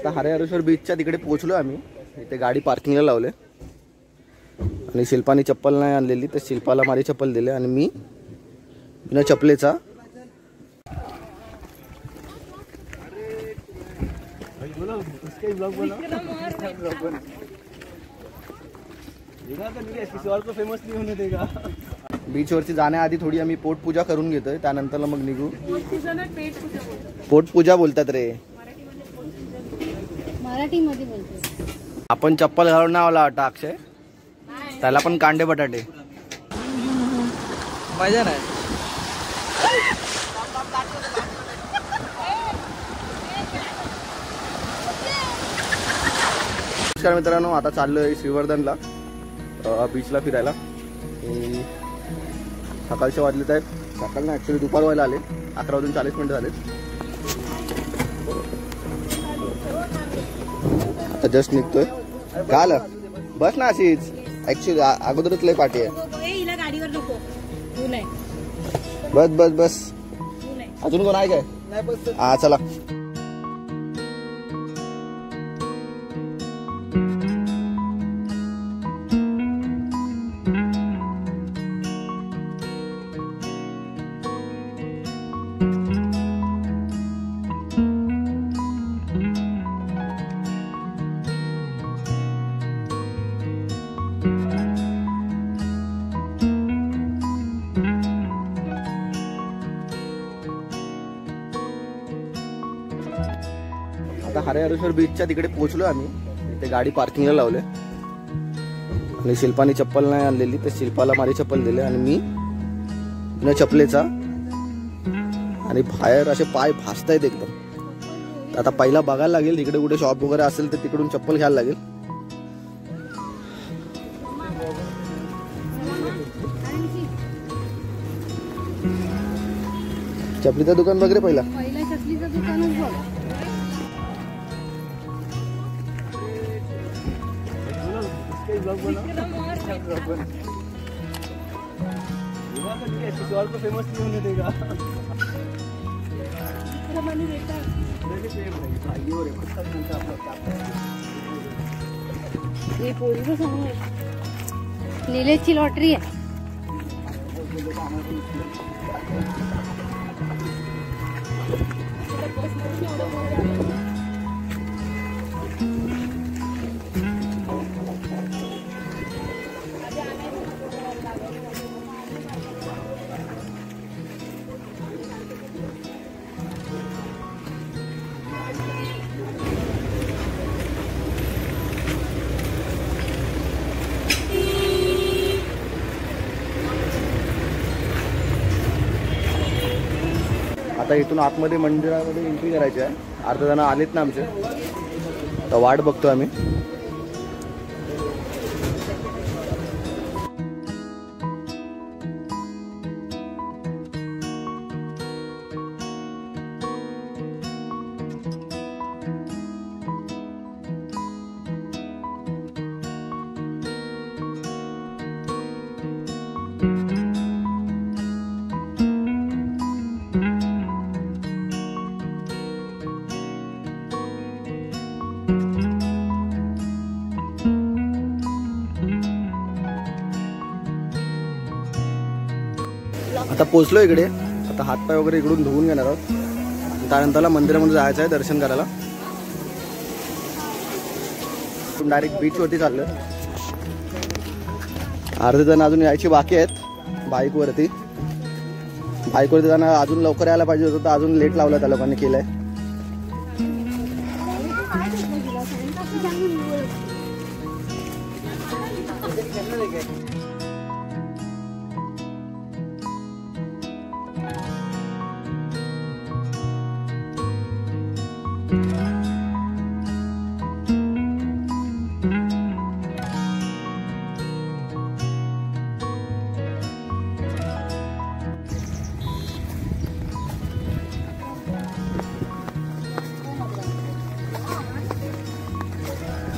आता हरिहरेश्वर बीचच्या तिकडे पोहोचलो आम्ही. इथे गाडी पार्किंगला लावले आणि शिल्पाने चप्पल नाही आणलेली तर शिल्पाला माझी चप्पल दिले आणि मी बिना चपलेचा बीचवरती जाण्याआधी थोडी आम्ही पोटपूजा करून घेतोय, त्यानंतर मग निघू. पोटपूजा बोलतात रे मराठीमध्ये बोलतो. आपण चप्पल घालून नाही आला वाटतं अक्षय, त्याला पण कांदे बटाटे मजा नाही. नमस्कार मित्रांनो, आता चाललोय श्रीवर्धनला बीचला फिरायला. सकाळचे वाजलेत आहेत, सकाळ ना ॲक्च्युली दुपार व्हायला आले, 11:40 झाले. आता जस्ट निघतोय. काय आलं बस ना अशीच, ॲक्च्युली अगोदरच लय पाठी आहे. बस बस बस अजून कोण आहे काय? हा चला. आता हरिहरेश्वर बीचच्या तिकडे पोहोचलो आम्ही. इथे गाडी पार्किंगला लावले आणि शिल्पाने चप्पल नाही आणलेली तर शिल्पाला माझी चप्पल दिले आणि मी बिना चपलेचा. आणि बाहेर असे पाय भासतायत एकदम. आता पहिला बघायला लागेल तिकडे कुठे शॉप वगैरे असेल तर तिकडून चप्पल घ्यायला लागेल. चपलीचं दुकान बघ रे पहिला. चपलीचं दुकानच बघ. लीलेची लॉटरी आहे. आता इथून आतमध्ये मंदिरामध्ये एंट्री करायची आहे. अर्धा जण आलेत ना आमचे, आता वाट बघतो आम्ही. आता पोचलो इकडे. आता हातपाय वगैरे इकडून धुवून घेणार आहोत. त्यानंतरला मंदिरामध्ये जायचं आहे दर्शन करायला. डायरेक्ट बीचवरती चाललो. अर्धे जण अजून यायची बाकी आहेत बाईकवरती. जाणं अजून लवकर यायला पाहिजे होतं तर अजून लेट लावलं त्या लोकांनी केलंय.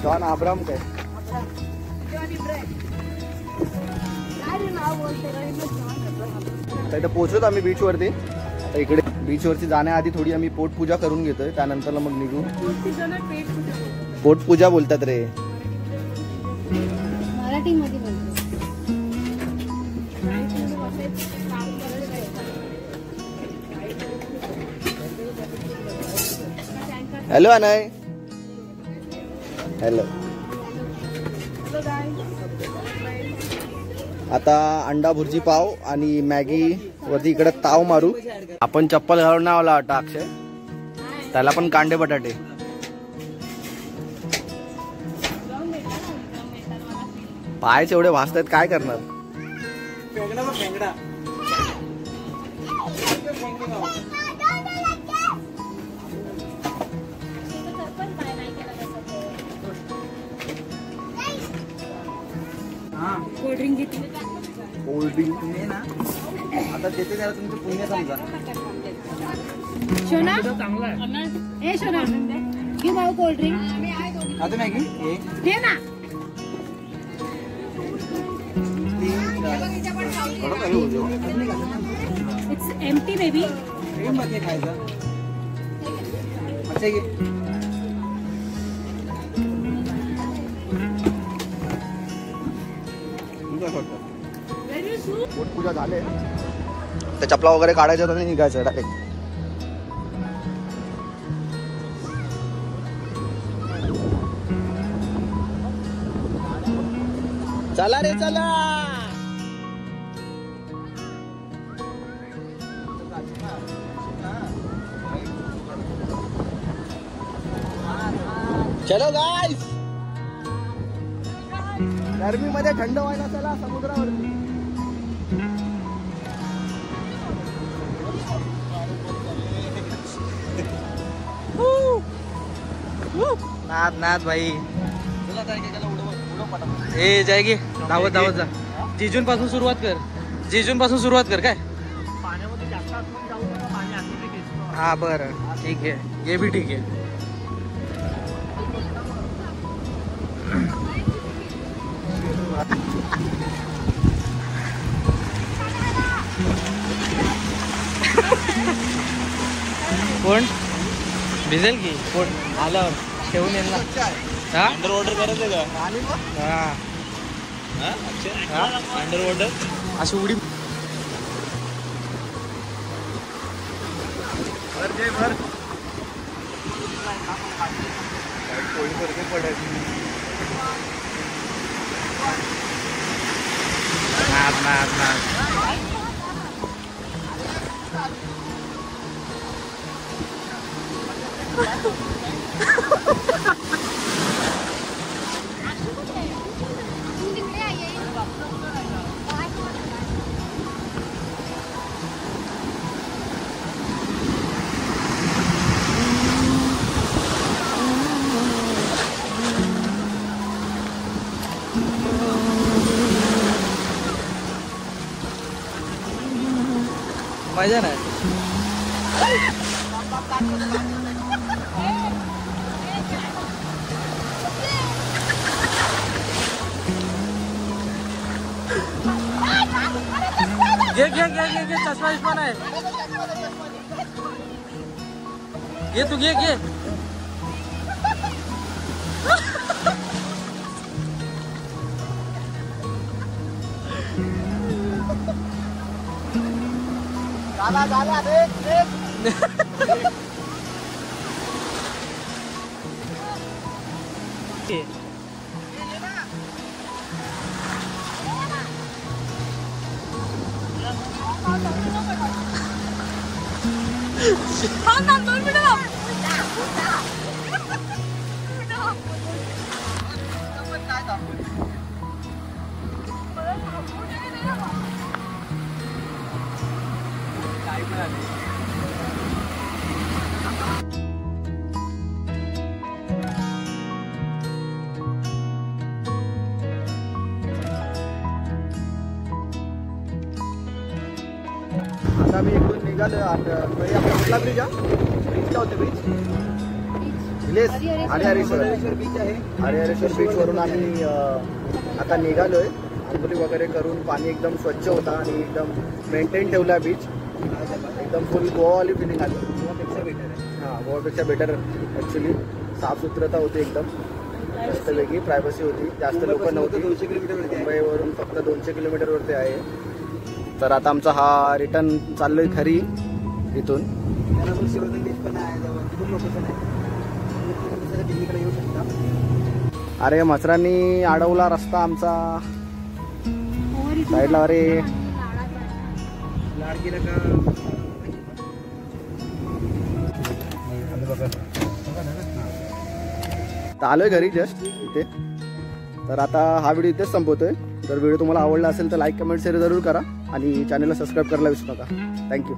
जॉन अब्राहम काय इथे पोहोचलो आम्ही बीचवरती. आता इकडे बीचवरती जाण्याआधी थोडी आम्ही पोटपूजा करून घेतोय, त्यानंतर मग निघू. पोटपूजा बोलतात रे. मराठीमध्ये बोलतो. हॅलो अनय. हॅलो. आता अंडा भुर्जी पाव आणि मॅगी वरती इकडे ताव मारू. आपण चप्पल घालून नाही आला वाटतं अक्षय, त्याला पण कांदे बटाटे. पायच एवढे भासतायत, काय करणार. कोल्ड्रिंक घेतली. कोल्ड्रिंक ना आता तेथे जरा तुमचं पुण्य समजा. शोना ए शोना घे भाऊ कोल्ड्रिंक. आता मॅगी घे ना. It's empty baby. खायचं अच्छा घे. पोटपूजा झाले, त्या चपला वगैरे काढायच्या तर निघायचं डायरेक्ट. चला रे चला. चलो गाइस, गर्मीमध्ये थंड व्हायला चला समुद्रावरती. नाद नाद भाई. ए जायगी धावत धावत जा. जिजून पासून सुरुवात कर. जिजून पासून सुरुवात कर काय. हा बरं ठीक आहे, हे भी ठीक आहे. कोण भिजेल की कोण आलं ठेवून येईल ना. अंडर वॉटर करायचं का. अंडर वॉटर अशी उडी. मजा नाही. घे घे घे घे घे चष्मा विष्मा नाही. घे तू घे घे. झाला आता मी इकडून निघालो. कुठला ब्रिज हा. ब्रिजला होते ब्रिज हरिहरेश्वर बीच आहे. हरिहरेश्वर बीच वरून आम्ही आता निघालोय. आंघोळी वगैरे करून, पाणी एकदम स्वच्छ होता आणि एकदम मेंटेन ठेवला बीच. एकदम फुल गोवावाली फिलिंग आली. हां, गोवापेक्षा बेटर ॲक्च्युली. साफसुथरता होती एकदम मस्तपैकी. प्रायव्हसी होती. जास्त लोक नव्हती. 200 किलोमीटर मुंबईवरून फक्त 200 किलोमीटरवरती आहे. तर आता आमचा हा रिटर्न चाललोय खरी इथून. अरे मचरांनी अडवला रस्ता आमचा साईडला. अरे तर आलोय घरी जस्ट इथे. तर आता हा व्हिडिओ इथेच संपवतोय. जर व्हिडिओ तुम्हाला आवडला असेल तर लाईक कमेंट शेअर जरूर करा आणि चॅनलला सबस्क्राईब करायला विसरू नका. थँक्यू.